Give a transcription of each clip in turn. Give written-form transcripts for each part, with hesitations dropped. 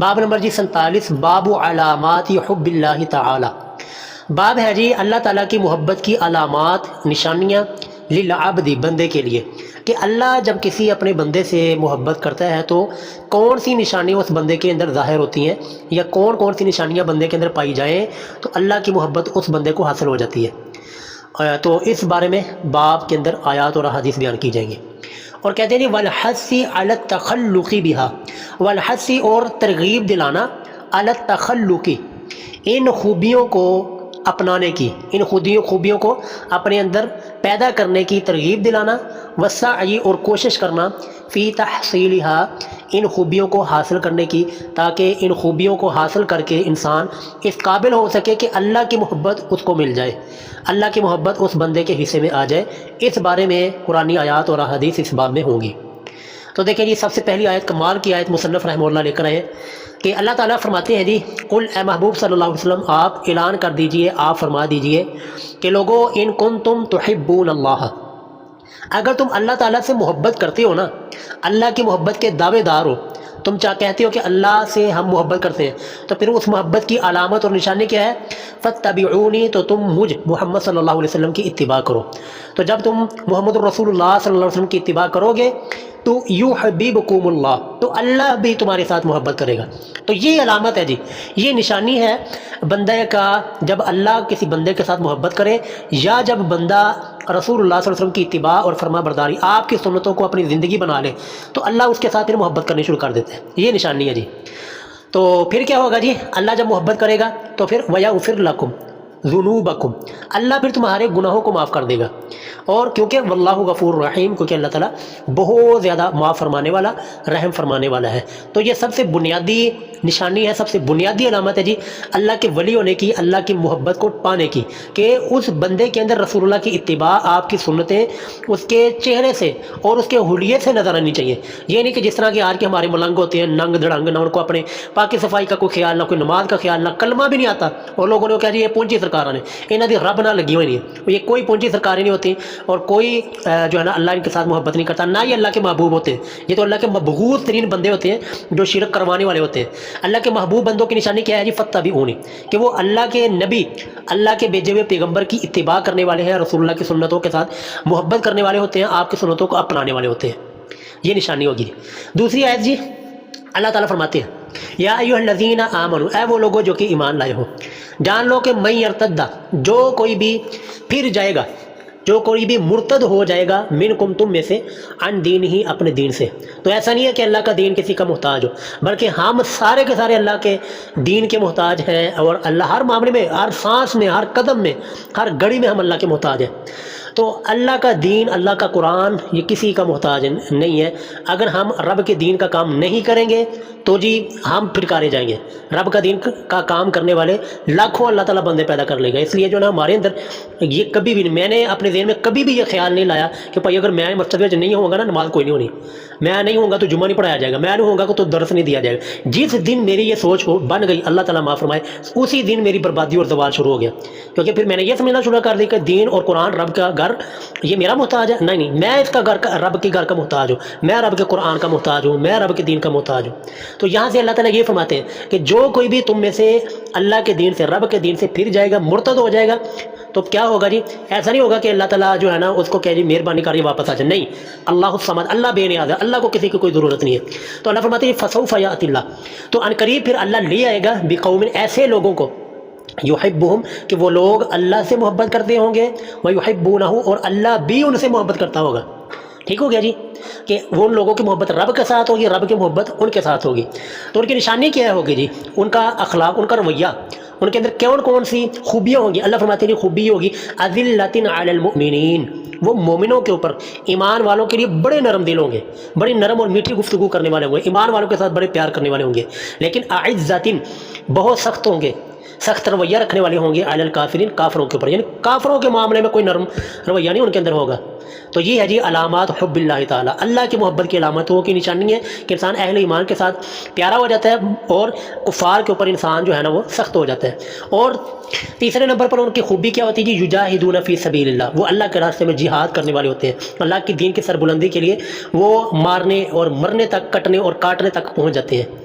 باب نمبر جی 47، باب علامات حب اللہ تعالی۔ باب ہے جی اللہ تعالیٰ کی محبت کی علامات، نشانیاں، للعبد بندے کے لیے، کہ اللہ جب کسی اپنے بندے سے محبت کرتا ہے تو کون سی نشانیاں اس بندے کے اندر ظاہر ہوتی ہیں، یا کون کون سی نشانیاں بندے کے اندر پائی جائیں تو اللہ کی محبت اس بندے کو حاصل ہو جاتی ہے۔ تو اس بارے میں باب کے اندر آیات اور احادیث بیان کی جائیں گی۔ اور کہتے ہیں جی والحث علی التخلق بہا، والحث اور ترغیب دلانا، علی التخلق ان خوبیوں کو اپنانے کی، ان خوبیوں کو اپنے اندر پیدا کرنے کی ترغیب دلانا، والسعی اور کوشش کرنا، فی تحصیلہا ان خوبیوں کو حاصل کرنے کی، تاکہ ان خوبیوں کو حاصل کر کے انسان اس قابل ہو سکے کہ اللہ کی محبت اس کو مل جائے، اللہ کی محبت اس بندے کے حصے میں آ جائے۔ اس بارے میں قرآنی آیات اور احادیث اس باب میں ہوں گی۔ تو دیکھیں جی سب سے پہلی آیت، کمال کی آیت مصنف رحمہ اللہ لے کر آئے کہ اللہ تعالیٰ فرماتے ہیں جی قل اے محبوب صلی اللہ علیہ وسلم آپ اعلان کر دیجئے، آپ فرما دیجئے کہ لوگو ان کنتم تحبون اللہ، اگر تم اللہ تعالیٰ سے محبت کرتے ہو نا، اللہ کی محبت کے دعوے دار ہو، تم کہتے ہو کہ اللہ سے ہم محبت کرتے ہیں، تو پھر اس محبت کی علامت اور نشانی کیا ہے؟ فاتبعونی، تو تم مجھ محمد صلی اللہ علیہ وسلم کی اتباع کرو۔ تو جب تم محمد الرسول اللہ صلی اللہ علیہ وسلم کی اتباع کرو گے تو یحببکم اللہ، تو اللہ بھی تمہارے ساتھ محبت کرے گا۔ تو یہ علامت ہے جی، یہ نشانی ہے بندے کا، جب اللہ کسی بندے کے ساتھ محبت کرے، یا جب بندہ رسول اللہ صلی اللہ علیہ وسلم کی اتباع اور فرما برداری، آپ کی سنتوں کو اپنی زندگی بنا لے، تو اللہ اس کے ساتھ پھر محبت کرنی شروع کر دیتے ہیں۔ یہ نشانی ہے جی۔ تو پھر کیا ہوگا جی؟ اللہ جب محبت کرے گا تو پھر وَيَغْفِرْ لَكُمْ ذُنُوبَكُمْ، اللہ پھر تمہارے گناہوں کو معاف کر دے گا۔ اور کیونکہ واللہ غفور رحیم، کیونکہ اللہ تعالیٰ بہت زیادہ معاف فرمانے والا، رحم فرمانے والا ہے۔ تو یہ سب سے بنیادی نشانی ہے، سب سے بنیادی علامت ہے جی اللہ کے ولی ہونے کی، اللہ کی محبت کو پانے کی، کہ اس بندے کے اندر رسول اللہ کی اتباع، آپ کی سنتیں اس کے چہرے سے اور اس کے حلیے سے نظر آنی چاہیے۔ یہ نہیں کہ جس طرح کے آج کے ہمارے ملنگ ہوتے ہیں، ننگ دھڑنگ، نہ ان کو اپنے پاکی صفائی کا کوئی خیال، نہ کوئی نماز کا خیال، نہ کلمہ بھی نہیں آتا، اور لوگوں نے کہا جی یہ پونچی سرکار نے انہاں دی رب نہ لگی ہوئی نہیں ہے، یہ کوئی پونچی سرکاریں نہیں ہوتی، اور کوئی جو ہے نا اللہ ان کے ساتھ محبت نہیں کرتا، نہ یہ اللہ کے محبوب ہوتے ہیں۔ یہ تو اللہ کے مبغوض ترین بندے ہوتے ہیں جو شرک کروانے والے ہوتے ہیں۔ اللہ کے محبوب بندوں کی نشانی کیا ہے جی؟ فاتبعونی، کہ وہ اللہ کے نبی، اللہ کے بھیجے ہوئے پیغمبر کی اتباع کرنے والے ہیں، رسول اللہ کی سنتوں کے ساتھ محبت کرنے والے ہوتے ہیں، آپ کی سنتوں کو اپنانے والے ہوتے ہیں۔ یہ نشانی ہوگی۔ دوسری آیت جی اللہ تعالیٰ فرماتے ہیں یا ایھا الذین آمنوا، اے وہ لوگوں جو کہ ایمان لائے ہو، جان لو کہ من یرتد، جو کوئی بھی پھر جائے گا، جو کوئی بھی مرتد ہو جائے گا، منکم تم میں سے، عن دین ہی اپنے دین سے۔ تو ایسا نہیں ہے کہ اللہ کا دین کسی کا محتاج ہو، بلکہ ہم سارے کے سارے اللہ کے دین کے محتاج ہیں، اور اللہ ہر معاملے میں، ہر سانس میں، ہر قدم میں، ہر گھڑی میں ہم اللہ کے محتاج ہیں۔ تو اللہ کا دین، اللہ کا قرآن یہ کسی کا محتاج نہیں ہے۔ اگر ہم رب کے دین کا کام نہیں کریں گے تو جی ہم پھٹکارے جائیں گے۔ رب کا دین کا کام کرنے والے لاکھوں اللہ تعالیٰ بندے پیدا کر لے گا۔ اس لیے جو نا ہمارے اندر یہ کبھی بھی، میں نے اپنے ذہن میں کبھی بھی یہ خیال نہیں لایا کہ بھائی اگر میں مسجد میں نہیں ہوں گا نا، نماز کوئی نہیں ہونی، میں نہیں ہوں گا تو جمعہ نہیں پڑھایا جائے گا، میں نہیں ہوں گا تو درس نہیں دیا جائے گا۔ جس دن میری یہ سوچ بن گئی، اللہ تعالیٰ معاف فرمائے، اسی دن میری بربادی اور زوال شروع ہو گیا، کیونکہ پھر میں نے یہ سمجھنا شروع کر دی کہ دین اور قرآن، رب کا گھر یہ میرا محتاج ہے۔ نہیں، میں اس کا گھر کا، رب کے گھر کا محتاج ہوں، میں رب کے قرآن کا محتاج ہوں، میں رب کے دین کا محتاج ہوں۔ تو یہاں سے اللہ تعالیٰ یہ فرماتے ہیں کہ جو کوئی بھی تم میں سے اللہ کے دین سے، رب کے دین سے پھر جائے گا، مرتد ہو جائے گا، تو کیا ہوگا جی؟ ایسا نہیں ہوگا کہ اللہ تعالیٰ جو ہے نا اس کو کہہ جی مہربانی کریے واپس آ جائے، نہیں، اللہ الصمد، اللہ بے نیاز ہے، اللہ کو کسی کی کوئی ضرورت نہیں ہے۔ تو اللہ فرماتے ہیں فسوف یأتی اللہ، تو ان قریب پھر اللہ لے آئے گا بقوم، ایسے لوگوں کو، یحبہم، کہ وہ لوگ اللہ سے محبت کرتے ہوں گے، ویحبونہ، اور اللہ بھی ان سے محبت کرتا ہوگا۔ ٹھیک ہو گیا جی، کہ وہ ان لوگوں کی محبت رب کے ساتھ ہوگی، رب کی محبت ان کے ساتھ ہوگی۔ تو ان کی نشانی کیا ہوگی جی؟ ان کا اخلاق، ان کا رویہ، ان کے اندر کون کون سی خوبیاں ہوں گی؟ اللہ فرماتے ہیں خوبی ہوگی اذلۃ علی المؤمنین، وہ مومنوں کے اوپر، ایمان والوں کے لیے بڑے نرم دل ہوں گے، بڑی نرم اور میٹھی گفتگو کرنے والے ہوں گے، ایمان والوں کے ساتھ بڑے پیار کرنے والے ہوں گے، لیکن اعزۃ، بہت سخت ہوں گے، سخت رویہ رکھنے والے ہوں گے، علی الکافرین، کافروں کے اوپر، یعنی کافروں کے معاملے میں کوئی نرم رویہ نہیں ان کے اندر ہوگا۔ تو یہ ہے جی علامات حب اللہ تعالیٰ، اللہ کی محبت کی علامتوں کی نشانی ہے کہ انسان اہل ایمان کے ساتھ پیارا ہو جاتا ہے، اور کفار کے اوپر انسان جو ہے نا وہ سخت ہو جاتا ہے۔ اور تیسرے نمبر پر ان کی خوبی کیا ہوتی ہے جی؟ یجاہدون فی سبیل اللہ، وہ اللہ کے راستے میں جہاد کرنے والے ہوتے ہیں، اللہ کی دین کی سربلندی کے لیے وہ مارنے اور مرنے تک، کٹنے اور کاٹنے تک پہنچ جاتے ہیں۔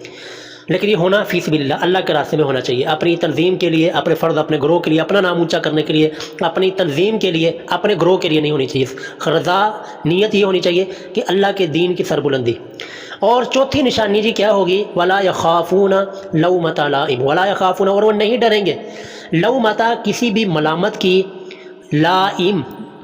لیکن یہ ہونا فی سبیل اللہ، اللہ کے راستے میں ہونا چاہیے، اپنی تنظیم کے لیے، اپنے فرد، اپنے گروہ کے لیے، اپنا نام اونچا کرنے کے لیے، اپنی تنظیم کے لیے، اپنے گروہ کے لیے نہیں ہونی چاہیے۔ رضا نیت یہ ہونی چاہیے کہ اللہ کے دین کی سربلندی۔ اور چوتھی نشانی جی کیا ہوگی؟ ولا یخافون لومۃ لائم، ولا یخافون، اور وہ نہیں ڈریں گے، لومۃ کسی بھی ملامت کی، لائم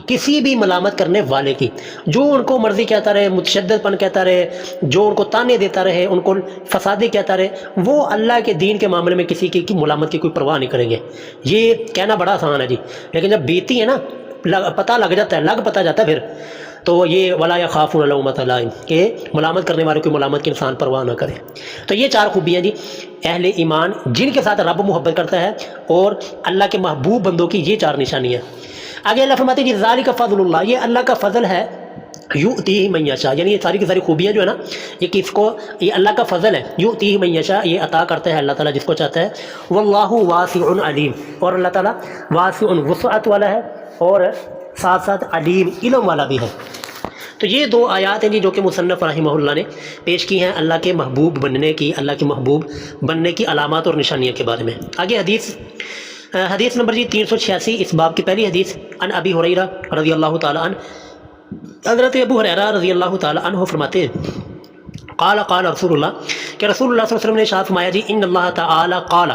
کسی بھی ملامت کرنے والے کی، جو ان کو مرضی کہتا رہے، متشدد پن کہتا رہے، جو ان کو تانے دیتا رہے، ان کو فسادی کہتا رہے، وہ اللہ کے دین کے معاملے میں کسی کی ملامت کی کوئی پرواہ نہیں کریں گے۔ یہ کہنا بڑا آسان ہے جی، لیکن جب بیتی ہے نا پتہ لگ جاتا ہے، پتہ جاتا ہے پھر تو یہ ولا یخافون لومۃ لائم کہ ملامت کرنے والوں کی ملامت کی انسان پرواہ نہ کرے۔ تو یہ چار خوبیاں جی اہل ایمان جن کے ساتھ رب محبت کرتا ہے اور اللہ کے محبوب بندوں کی، یہ چار نشانیاں۔ آگے اللہ فرماتے ہیں کہ ذالک فضل اللہ، یہ اللہ کا فضل ہے، یؤتیہ من یشاء، یعنی یہ ساری کی ساری خوبیاں جو ہے نا یہ کس کو، یہ اللہ کا فضل ہے، یؤتیہ من یشاء، یہ عطا کرتا ہے اللہ تعالیٰ جس کو چاہتا ہے، واللہ واسع علیم، اور اللہ تعالیٰ واسع وسعت والا ہے اور ساتھ ساتھ علیم علم والا بھی ہے۔ تو یہ دو آیات ہیں جی جو کہ مصنف رحمہ اللہ نے پیش کی ہیں اللہ کے محبوب بننے کی، اللہ کے محبوب بننے کی علامات اور نشانیوں کے بارے میں۔ آگے حدیث نمبر جی 386، اس باب کی پہلی حدیث، ان ابی ہریرہ رضی اللہ تعالیٰ عنہ، حضرت ابو ہریرہ رضی اللہ تعالیٰ عنہ فرماتے ہیں قال رسول اللہ، کہ رسول اللہ صلی اللہ علیہ وسلم نے ارشاد فرمایا جی ان اللہ تعالی قال،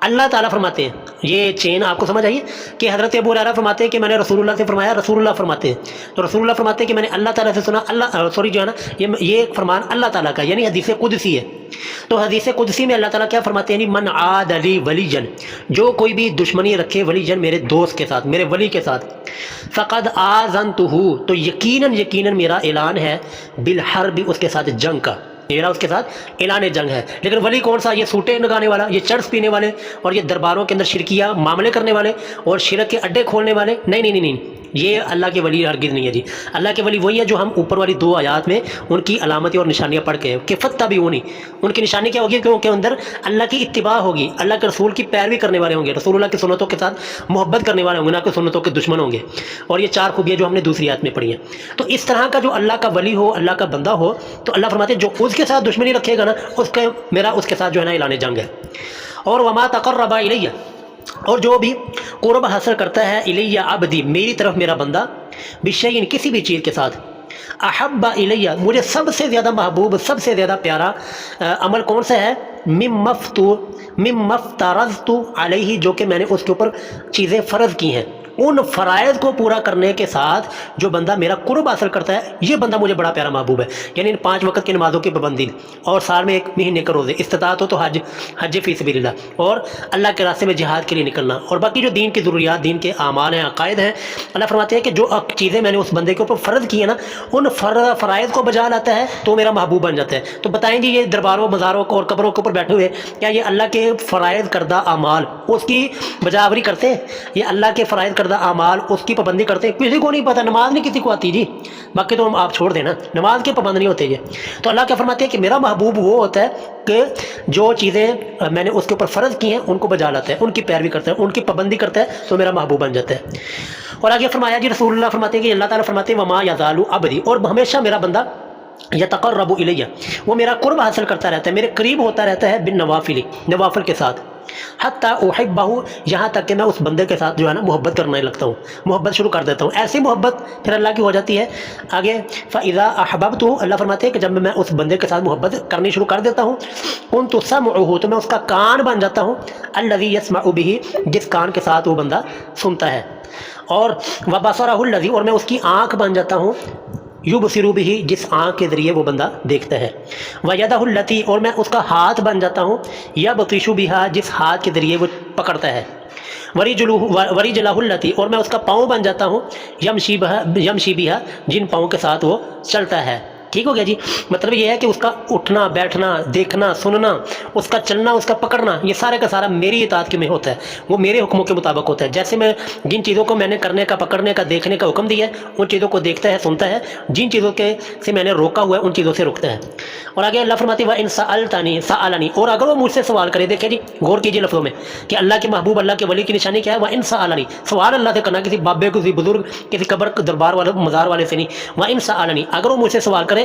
اللہ تعالیٰ فرماتے ہیں، یہ چین آپ کو سمجھ آئیے کہ حضرت ابو ہریرہ فرماتے ہیں کہ میں نے رسول اللہ سے فرمایا، رسول اللہ فرماتے ہیں، تو رسول اللہ فرماتے ہیں کہ میں نے اللہ تعالیٰ سے سنا، اللہ سوری جو ہے نا یہ فرمان اللہ تعالیٰ کا، یعنی حدیث قدسی ہے۔ تو حدیث قدسی میں اللہ تعالیٰ کیا فرماتے ہیں؟ من عاد لی ولیجن، جو کوئی بھی دشمنی رکھے ولیجن میرے دوست کے ساتھ، میرے ولی کے ساتھ، فقد آذنتہ، تو یقیناً میرا اعلان ہے، بالحرب، اس کے ساتھ جنگ کا، میرا اس کے ساتھ اعلان جنگ ہے۔ لیکن ولی کون سا؟ یہ سوٹے لگانے والا، یہ چرس پینے والے، اور یہ درباروں کے اندر شرکیہ معاملے کرنے والے اور شرک کے اڈے کھولنے والے، نہیں، یہ اللہ کے ولی ہرگز نہیں ہے جی۔ اللہ کے ولی وہی ہے جو ہم اوپر والی دو آیات میں ان کی علامتیں اور نشانیاں پڑھ کے ہیں کہ فتبعونی، ان کی نشانی کیا ہوگی؟ کیونکہ اندر اللہ کی اتباع ہوگی، اللہ کے رسول کی پیروی کرنے والے ہوں گے، رسول اللہ کی سنتوں کے ساتھ محبت کرنے والے ہوں گے، نہ کہ سنتوں کے دشمن ہوں گے۔ اور یہ چار خوبیاں جو ہم نے دوسری آیت میں پڑھی ہیں، تو اس طرح کا جو اللہ کا ولی ہو، اللہ کا بندہ ہو، تو اللہ فرماتے ہیں جو اس کے ساتھ دشمنی رکھے گا نا، میرا اس کے ساتھ جو ہے نا اعلان جنگ ہے۔ اور وما تقرب الیہ، اور جو بھی قرب حاصل کرتا ہے الیہ عبدی، میری طرف میرا بندہ، بشیء، کسی بھی چیز کے ساتھ، احب الیہ، مجھے سب سے زیادہ محبوب، سب سے زیادہ پیارا عمل کون سا ہے؟ مما افترضت علیہ، جو کہ میں نے اس کے اوپر چیزیں فرض کی ہیں، ان فرائض کو پورا کرنے کے ساتھ جو بندہ میرا قرب حاصل کرتا ہے، یہ بندہ مجھے بڑا پیارا محبوب ہے۔ یعنی 5 وقت کی نمازوں کی پابندی، اور سال میں 1 مہینے کا روزے، استطاعت ہو تو حج فی سبیل اللہ، اور اللہ کے راستے میں جہاد کے لیے نکلنا، اور باقی جو دین کی ضروریات، دین کے اعمال ہیں، عقائد ہیں، اللہ فرماتے ہیں کہ جو چیزیں میں نے اس بندے کے اوپر فرض کی ہیں نا، ان فرائض کو بجا لاتا ہے تو میرا محبوب بن جاتا ہے۔ تو بتائیں جی یہ درباروں، مزاروں اور قبروں کے اوپر بیٹھے ہوئے کیا یہ اللہ کے فرائض کردہ اعمال اس کی بجاوری کرتے ہیں؟ یہ اللہ کے فرائض کردہ اعمال اس کی پابندی کرتے ہیں؟ کسی کو نہیں پتہ، نماز نہیں کسی کو آتی جی، باقی تو ہم آپ چھوڑ دینا، نماز کے پابند نہیں ہوتے یہ۔ تو اللہ کیا فرماتے ہیں کہ میرا محبوب وہ ہوتا ہے کہ جو چیزیں میں نے اس کے اوپر فرض کی ہیں ان کو بجا لاتا ہے، ان کی پیروی کرتا ہے، ان کی پابندی کرتا ہے، تو میرا محبوب بن جاتا ہے۔ اور آگے فرمایا جی رسول اللہ فرماتے ہیں کہ اللہ تعالیٰ فرماتے ہیں وما یزال عبدی، اور ہمیشہ میرا بندہ یتقرب الیہ، وہ میرا قرب حاصل کرتا رہتا ہے، میرے قریب ہوتا رہتا ہے، بالنوافل، نوافل کے ساتھ، حتی احبہ، یہاں تک کہ میں اس بندے کے ساتھ جو ہے نا محبت کرنے لگتا ہوں، محبت شروع کر دیتا ہوں، ایسی محبت پھر اللہ کی ہو جاتی ہے۔ آگے فَإِذَا أَحْبَبْتُ، اللہ فرماتے ہیں کہ جب میں اس بندے کے ساتھ محبت کرنی شروع کر دیتا ہوں، كُنْتُ سَمْعُهُ، تو میں اس کا کان بن جاتا ہوں، الَّذِي يَسْمَعُ بِهِ، جس کان کے ساتھ وہ بندہ سنتا ہے، اور وَبَصَرَهُ الَّذِي، اور میں اس کی آنکھ بن جاتا ہوں، یبصر بہ، جس آنکھ کے ذریعے وہ بندہ دیکھتا ہے، ویدہ التی، اور میں اس کا ہاتھ بن جاتا ہوں، یبطش بہا، جس ہاتھ کے ذریعے وہ پکڑتا ہے، ورجلہ التی، اور میں اس کا پاؤں بن جاتا ہوں، یمشی بہا، جن پاؤں کے ساتھ وہ چلتا ہے۔ ٹھیک ہو گیا جی، مطلب یہ ہے کہ اس کا اٹھنا، بیٹھنا، دیکھنا، سننا، اس کا چلنا، اس کا پکڑنا، یہ سارے کا سارا میری اطاعت میں ہوتا ہے، وہ میرے حکموں کے مطابق ہوتا ہے۔ جیسے میں جن چیزوں کو میں نے کرنے کا، پکڑنے کا، دیکھنے کا حکم دیا ہے، ان چیزوں کو دیکھتا ہے، سنتا ہے، جن چیزوں کے سے میں نے روکا ہوا ہے ان چیزوں سے رکتا ہے۔ اور آگے اللہ فرماتے ہیں وَإِن سَأَلْتَنِي سَأَلَنِي، اور اگر وہ مجھ سے سوال کرے، دیکھیں جی غور کیجیے لفظوں میں کہ اللہ کے محبوب، اللہ کے ولی کی نشانی کیا ہے؟ وَإِن سَأَلَنِي، سوال اللہ سے کرنا، کسی بابے، کسی بزرگ، کسی قبر دربار والے، مزار والے سے نہیں۔ وَإِن سَأَلَنِي، اگر وہ مجھ سے سوال کرے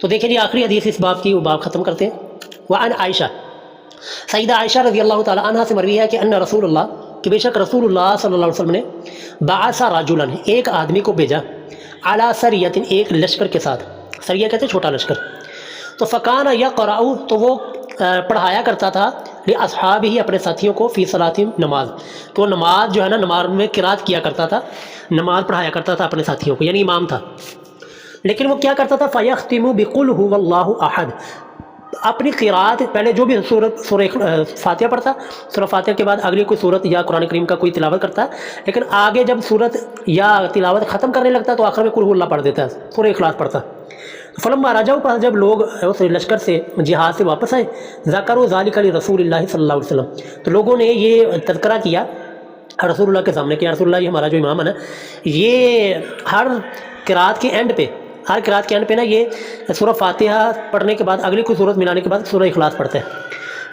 تو دیکھیں جی آخری حدیث اس باب کی، وہ باب ختم کرتے ہیں۔ وعن عائشہ، سیدہ عائشہ رضی اللہ تعالیٰ عنہ سے مروی ہے کہ ان رسول اللہ، کہ بے شک رسول اللہ صلی اللہ علیہ وسلم نے بعث رجلا، ایک آدمی کو بھیجا، علی سریۃ، ایک لشکر کے ساتھ، سریہ کہتے ہیں چھوٹا لشکر، تو فکان یقرأ، تو وہ پڑھایا کرتا تھا لاصحابہ، اپنے ساتھیوں کو، فی صلاتہم، نماز، تو وہ نماز جو ہے نا، نماز میں قرات کیا کرتا تھا، نماز پڑھایا کرتا تھا اپنے ساتھیوں کو، یعنی امام تھا۔ لیکن وہ کیا کرتا تھا، فیختم بقل هو اللہ احد، اپنی قرات پہلے جو بھی سورہ فاتحہ پڑھتا، سورہ فاتحہ کے بعد اگلی کوئی صورت یا قرآن کریم کا کوئی تلاوت کرتا، لیکن آگے جب صورت یا تلاوت ختم کرنے لگتا تو آخر میں قل هو اللہ پڑھ دیتا، سورہ اخلاص پڑھتا۔ فلما رجعوا، پس جب لوگ اس لشکر سے، جہاد سے واپس آئے، ذکروا ذلک لرسول اللہ صلی اللہ علیہ وسلم، تو لوگوں نے یہ تذکرہ کیا رسول اللہ کے سامنے کہ رسول اللہ، یہ ہمارا جو امام ہے نا، یہ ہر قرات کے اینڈ پہ، ہر قرات کے اینڈ پہ نا، یہ سورہ فاتحہ پڑھنے کے بعد اگلی کوئی صورت ملانے کے بعد سورہ اخلاص پڑھتے ہیں۔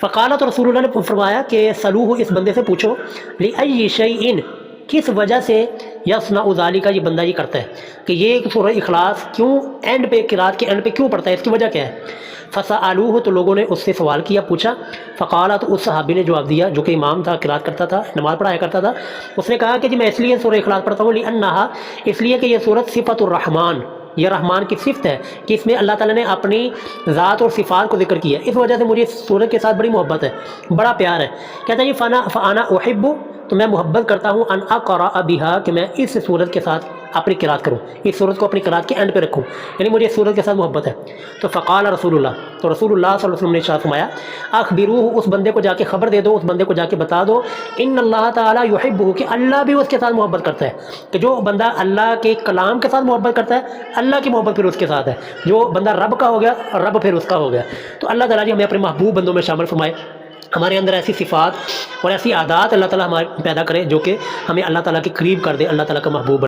فقالت، رسول اللہ نے فرمایا کہ سلوہ، اس بندے سے پوچھو، لأی شیء، کس وجہ سے، یصنع ذالک، یہ بندہ یہ کرتا ہے کہ یہ سورہ اخلاص کیوں اینڈ پہ، قرات کے اینڈ پہ کیوں پڑھتا ہے، اس کی وجہ کیا ہے؟ فسألوہ، تو لوگوں نے اس سے سوال کیا، پوچھا، فقال، تو اس صحابی نے جواب دیا جو کہ امام تھا، قرات کرتا تھا، نماز پڑھایا کرتا تھا، اس نے کہا کہ جی میں اس لیے سورہ اخلاص پڑھتا ہوں، لأنہا، اس لیے کہ یہ سورت صفت الرحمن، یہ رحمان کی صفت ہے، کہ اس میں اللہ تعالیٰ نے اپنی ذات اور صفات کو ذکر کیا ہے، اس وجہ سے مجھے اس سورت کے ساتھ بڑی محبت ہے، بڑا پیار ہے۔ کہتا ہے جی فانا احب، تو میں محبت کرتا ہوں، ان اقرأ بہا، کہ میں اس سورت کے ساتھ اپنی قرات کروں، اس سورت کو اپنی قرات کے اینڈ پہ رکھوں، یعنی مجھے اس سورت کے ساتھ محبت ہے۔ تو فقال رسول اللہ، تو رسول اللہ صلی اللہ علیہ وسلم نے ارشاد فرمایا، اخبروہ، اس بندے کو جا کے خبر دے دو، اس بندے کو جا کے بتا دو، ان اللہ تعالیٰ یحبہ، کہ اللہ بھی اس کے ساتھ محبت کرتا ہے، کہ جو بندہ اللہ کے کلام کے ساتھ محبت کرتا ہے، اللہ کی محبت پھر اس کے ساتھ ہے، جو بندہ رب کا ہو گیا، رب پھر اس کا ہو گیا۔ تو اللہ تعالیٰ جی ہمیں اپنے محبوب بندوں میں شامل فرمائے، ہمارے اندر ایسی صفات اور ایسی عادات اللہ تعالیٰ ہمارے پیدا کرے جو کہ ہمیں اللہ تعالیٰ کے قریب کر دے، اللہ تعالیٰ کا محبوب